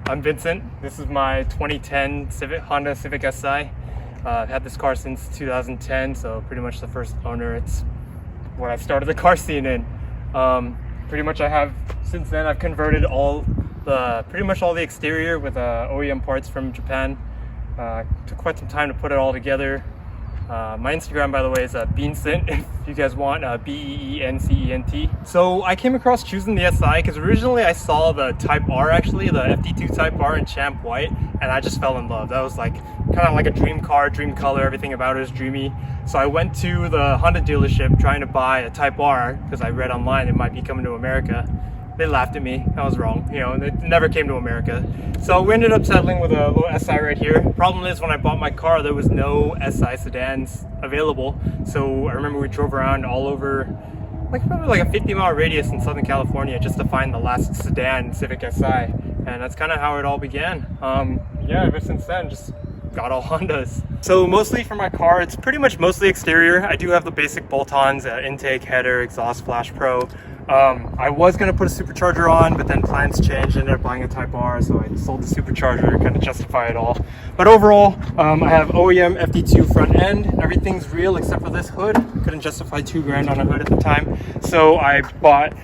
I'm Vincent. This is my 2010 Honda Civic Si. I've had this car since 2010, so pretty much the first owner. It's what I started the car scene in. Pretty much since then I've converted pretty much all the exterior with OEM parts from Japan. Took quite some time to put it all together. My Instagram, by the way, is Vincent, if you guys want, Bencent. So I came across choosing the SI because originally I saw the Type R, actually, the FD2 Type R in Champ White, and I just fell in love. That was like kind of like a dream car, dream color, everything about it was dreamy. So I went to the Honda dealership trying to buy a Type R because I read online it might be coming to America. They laughed at me. I was wrong. You know, it never came to America. So we ended up settling with a little SI right here. Problem is, when I bought my car, there was no SI sedans available. So I remember we drove around all over, probably like a 50-mile radius in Southern California just to find the last sedan Civic Si. And that's kind of how it all began. Yeah, ever since then, just got all Hondas. So mostly for my car, it's pretty much mostly exterior. I do have the basic bolt-ons, intake, header, exhaust, flash pro. I was going to put a supercharger on, but then plans changed. I ended up buying a Type R, so I sold the supercharger to kind of justify it all. But overall, I have OEM FD2 front end. Everything's real except for this hood. Couldn't justify $2,000 on a hood at the time. So I bought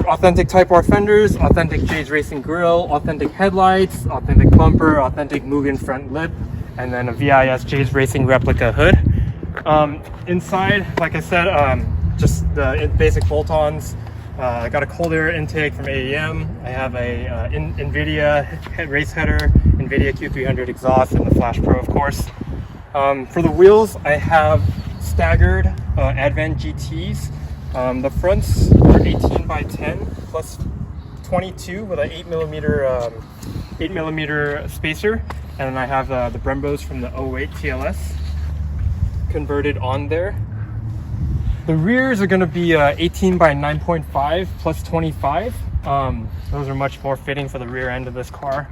authentic Type R fenders, authentic J's Racing grille, authentic headlights, authentic bumper, authentic Mugen front lip, and then a VIS J's Racing replica hood. Inside, like I said, just the basic bolt-ons. I got a cold air intake from AEM. I have a NVIDIA race header, NVIDIA Q300 exhaust, and the Flash Pro, of course. For the wheels, I have staggered Advent GTs. The fronts are 18 by 10 plus 22 with an 8mm spacer, and then I have the Brembos from the 08 TLS converted on there. The rears are going to be 18 by 9.5 plus 25. Those are much more fitting for the rear end of this car.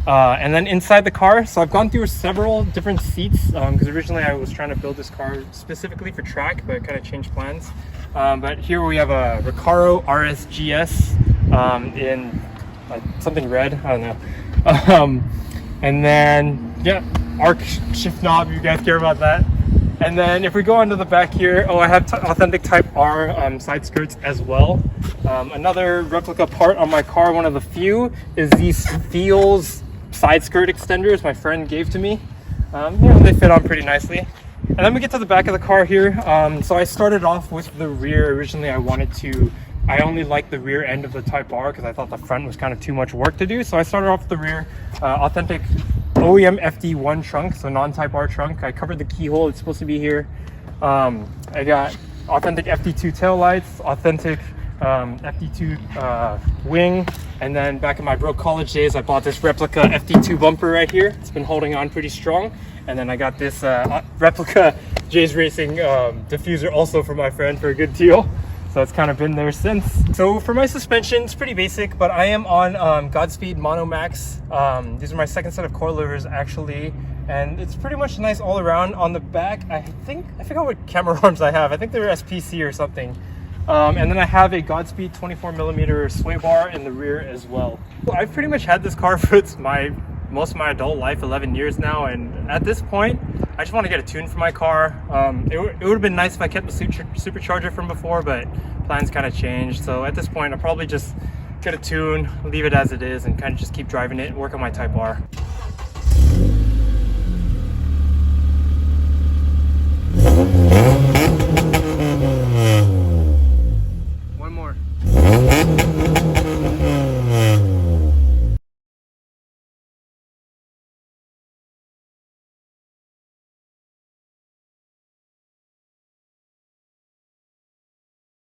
And then inside the car, so I've gone through several different seats because originally I was trying to build this car specifically for track, but kind of changed plans. But here we have a Recaro RSGS in something red, I don't know. And then, yeah, arc shift knob, you guys care about that. And then if we go onto the back here, I have authentic Type R side skirts as well. Another replica part on my car, one of the few, is these Feels side skirt extenders my friend gave to me. They fit on pretty nicely. And then we get to the back of the car here. So I started off with the rear. Originally I only liked the rear end of the Type R because I thought the front was kind of too much work to do. So I started off with the rear, authentic OEM FD1 trunk, so non-Type R trunk. I covered the keyhole, it's supposed to be here. I got authentic FD2 taillights, authentic FD2 wing, and then back in my broke college days, I bought this replica FD2 bumper right here. It's been holding on pretty strong. And then I got this replica J's Racing diffuser also from my friend for a good deal. So it's kind of been there since. So for my suspension, it's pretty basic, but I am on Godspeed Mono Max. These are my second set of coilovers actually, and it's pretty much nice all around. On the back, I forgot what camera arms I have. I think they're SPC or something. And then I have a Godspeed 24mm sway bar in the rear as well. I've pretty much had this car for most of my adult life, 11 years now, and at this point I just want to get a tune for my car. It would have been nice if I kept the supercharger from before, but plans kind of changed. So at this point I'll probably just get a tune, leave it as it is, and kind of just keep driving it and work on my Type R.